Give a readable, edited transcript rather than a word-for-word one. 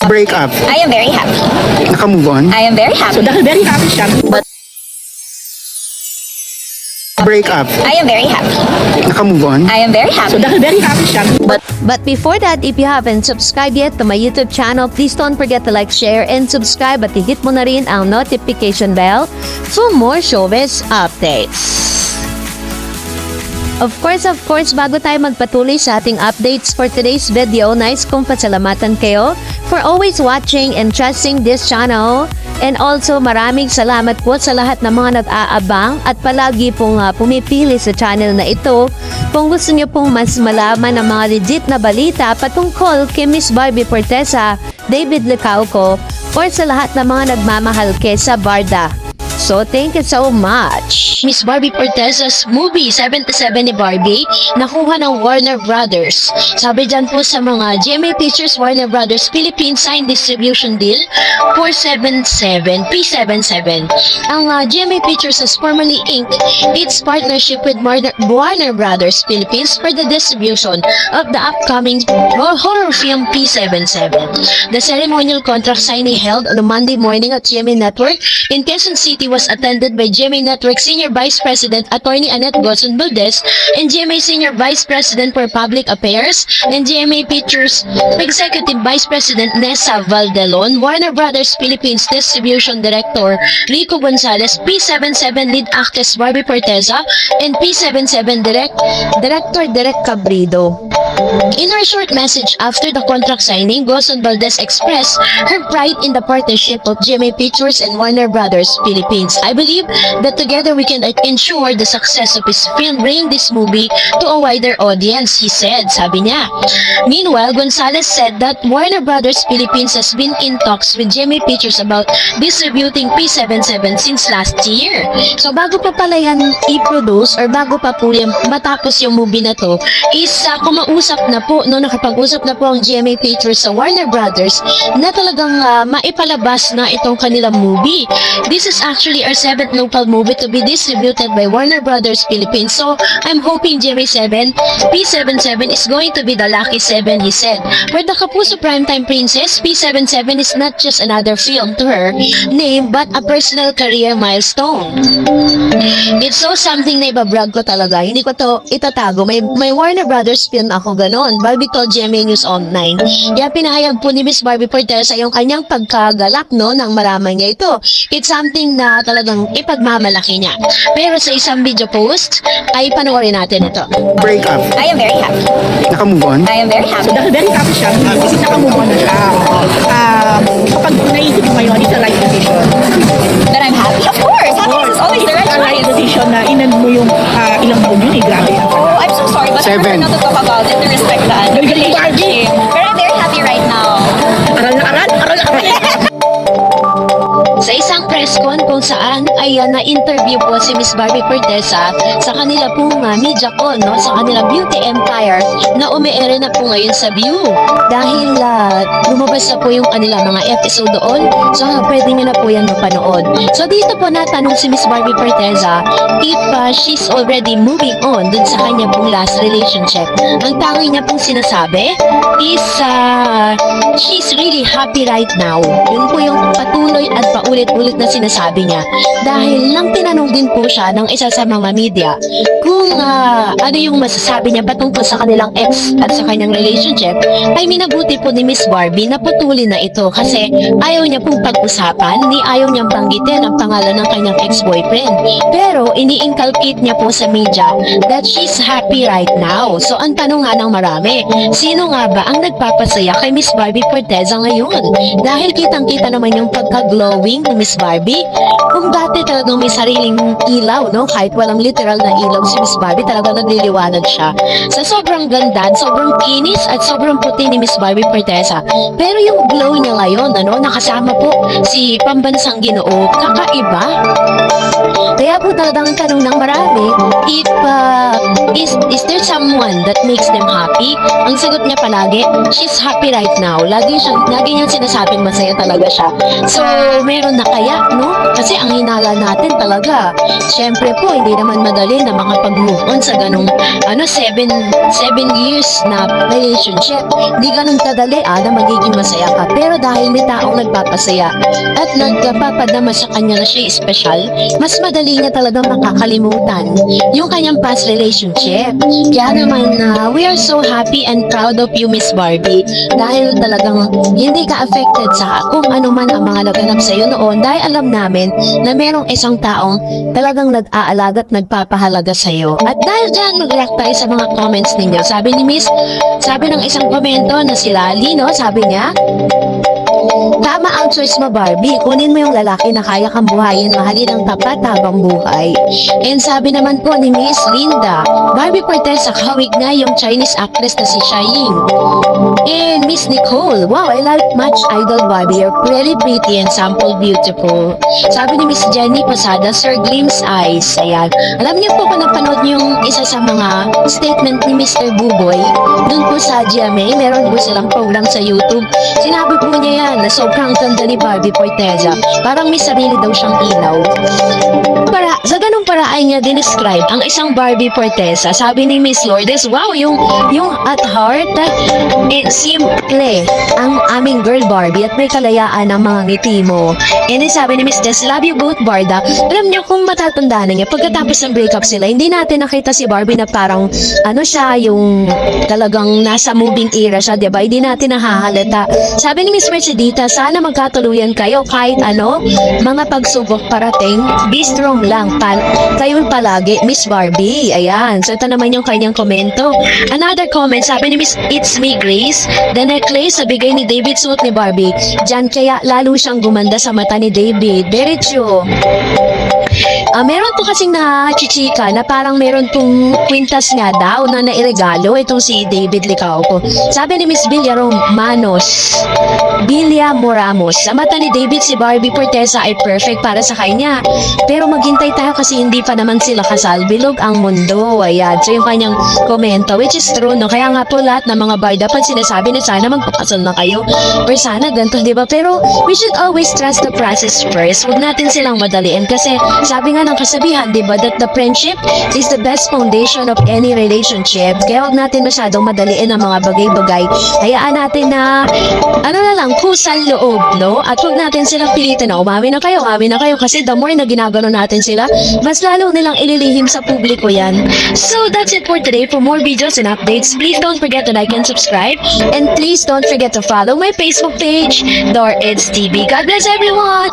break up. I am very happy. Naka-move on. I am very happy. So dahil very happy siya, Break up. I am very happy. Naka-move on. I am very happy. so dahil very happy siya, But before that, if you haven't subscribed yet to my YouTube channel, please don't forget to like, share, and subscribe at hit mo na rin ang notification bell for more showbiz updates. Of course, bago tayo magpatuloy sa ating updates for today's video, nais kong pasalamatan kayo for always watching and trusting this channel. And also, maraming salamat po sa lahat ng mga nag-aabang at palagi pong pumipili sa channel na ito. Kung gusto niyo pong mas malaman ng mga legit na balita patungkol kay Miss Barbie Forteza, David Licauco, or sa lahat ng mga nagmamahal kay sa Barda. So, thank you so much. Miss Barbie Forteza's movie 77 ni Barbie nakuha ng Warner Brothers. Sabi dyan po sa mga GMA Pictures Warner Brothers Philippines signed distribution deal 477 P77. Ang GMA Pictures has formally inked its partnership with Warner Brothers Philippines for the distribution of the upcoming horror film P77. The ceremonial contract signing held on a Monday morning at GMA Network in Quezon City was attended by GMA Network Senior Vice President Attorney Annette Gozon Valdez and GMA Senior Vice President for Public Affairs and GMA Pictures Executive Vice President Nessa Valdelon, Warner Brothers Philippines Distribution Director Rico Gonzalez, P77 Lead Actress Barbie Forteza, and P77 Director Derek Cabrido. In her short message after the contract signing, Gozon Valdez expressed her pride in the partnership of GMA Pictures and Warner Brothers Philippines. I believe that together we can ensure the success of his film, bringing this movie to a wider audience, he said, sabi niya. Meanwhile, Gonzalez said that Warner Brothers Philippines has been in talks with GMA Pictures about distributing P77 since last year. So bago pa pala yan i-produce or bago pa po yan matapos yung movie na to, is kumausap na po, nakapag-usap na po ang GMA Pictures sa Warner Brothers na talagang maipalabas na itong kanilang movie. This is actually our 7th local movie to be distributed by Warner Brothers Philippines. So, I'm hoping GMA7, P77 is going to be the lucky 7, he said. For the Kapuso Primetime Princess, P77 is not just another film to her name, but a personal career milestone. It's so something na ibabrag ko talaga. Hindi ko to itatago. May Warner Brothers film ako ganon. Barbie told GMA News Online. Kaya pinahayag po ni Miss Barbie Forteza yung kanyang pagkagalak nang malaman niya ito. It's something na talagang ipagmamalaki niya. Pero sa isang video post, ay panoorin natin ito. Break up. I am very happy. Naka-move on. I am very so happy. dahil very happy siya, kasi nakamove on na siya. Kapag naisip mo ngayon, it's a right decision. But I'm happy. Of course. Happiness is always the right It's a right choice. decision na inan mo yung ilang buwan yun, grabe yan. Oh, I'm so sorry, but I 7. prefer not to talk about it to respect the Galing, relationship. But I'm very happy right now. Aral na aral. Sa isang press con kung saan ay na-interview po si Miss Barbie Forteza sa kanila pong media con, sa kanila Beauty Empire na umiere na po ngayon sa View. Dahil lumabas na po yung kanila mga episode doon, so pwede nyo na po yan mapanood. So dito po natanong si Miss Barbie Forteza if she's already moving on dun sa kanya pong last relationship. Ang tangi niya pong sinasabi is she's really happy right now. Yun po yung patuloy at paulit-ulit na sinasabi niya. Dahil nang tinanong din po siya ng isa sa mga media kung ano yung masasabi niya patungkol sa kanilang ex at sa kanyang relationship, ay minabuti po ni Miss Barbie na putulin na ito kasi ayaw niya pong pag-usapan ni ayaw niyang banggitin ang pangalan ng kanyang ex-boyfriend. Pero ini-inculcate niya po sa media that she's happy right now. So ang tanong nga ng marami, sino nga ba ang nagpapasaya kay Miss Barbie Forteza ngayon? Dahil kitang-kita naman yung pagka-glowing ni Miss Barbie. Kung dati talagang may sariling ilaw, kahit walang literal na ilaw si Miss Barbie, talagang nagliliwanag siya. Sa sobrang ganda, sobrang kinis at sobrang puti ni Miss Barbie Forteza. Pero yung glow niya ngayon, nakasama po si Pambansang Ginoo, kakaiba. Kaya po talagang tanong ng marami, if is there someone that makes them happy? Ang sagot niya palagi, she's happy right now. Lagi niyang sinasabing masaya talaga siya. So, meron na kaya, Kasi Kasi ang hinala natin talaga, syempre po, hindi naman madali na makapag-move on sa ganong 7 years na relationship. Hindi ganun kadali na magiging masaya ka. Pero dahil may taong nagpapasaya at nagpapadama sa kanya na siya special, mas madali niya talagang makakalimutan yung kanyang past relationship. Kaya naman, we are so happy and proud of you, Miss Barbie. Dahil talagang hindi ka affected sa kung ano man ang mga naganap sa iyo noon, dahil alam namin na merong isang taong talagang nag-aalaga at nagpapahalaga sa iyo. At dahil dyan, mag-react tayo sa mga comments ninyo. Sabi ni Miss, sabi ng isang komento na si Lali, no? Sabi niya, tama ang choice mo, Barbie. Kunin mo yung lalaki na kaya kang buhayin, mahalin ang tapat habang buhay. And sabi naman po ni Miss Linda, Barbie Portesa, kahawig nga yung Chinese actress na si Xia Ying. And Miss Nicole, wow, I like much idol Barbie. You're really pretty and sample beautiful. Sabi ni Miss Jenny Pasada, Sir Glimpse Eyes. Ayan. Alam niyo po kung napanood niyo yung isa sa mga statement ni Mr. Buboy, dun po sa GMA, meron po silang program sa YouTube. Sinabi po niya yan na sobrang ganda ni Barbie Portesa. Parang may sarili daw siyang ilaw. Sa ganung paraan niya describe ang isang Barbie Portesa. Sabi ni Miss Lourdes, wow, yung at heart, simple ang aming girl Barbie at may kalayaan ang mga ngiti mo. And then sabi ni Miss Des, love you both, Barda. Alam niyo kung matatandaan niya, pagkatapos ng breakup sila, hindi natin nakita si Barbie na parang siya, yung talagang nasa moving era siya, diba? Hindi natin nahahalata. Sabi ni Miss Mercedita, sana magkatuluyan kayo kahit mga pagsubok parating, be strong lang, kayo palagi, Miss Barbie. Ayan, so ito naman yung kanyang komento. Another comment, sabi ni Miss It's Me Grace, the necklace na bigay ni David suot ni Barbie, dyan kaya lalo siyang gumanda sa mata ni David. Very true. Meron po kasing na-chichika na parang meron pong kwintas nga daw na nairegalo itong si David Licauco. Sabi ni Miss Villaromos, sa mata ni David, si Barbie Portesa ay perfect para sa kanya. Pero maghintay tayo kasi hindi pa naman sila kasal. Bilog ang mundo. Ayan. So yung kanyang komento, which is true, no? Kaya nga po lahat ng mga barda pag sinasabi na sana magpakasal na kayo or sana ganito, di ba? Pero we should always trust the process first. Huwag natin silang madaliin kasi sabi nga ng kasabihan, di ba, that the friendship is the best foundation of any relationship. Kaya huwag natin masyadong madaliin ang mga bagay-bagay. Hayaan natin na kusang loob, no? At huwag natin silang pilitin na umamin na kayo kasi the more na ginagano natin sila, mas lalo nilang ililihim sa publiko yan. So that's it for today. For more videos and updates, please don't forget to like and subscribe, and please don't forget to follow my Facebook page, Dor Eds TV. God bless everyone!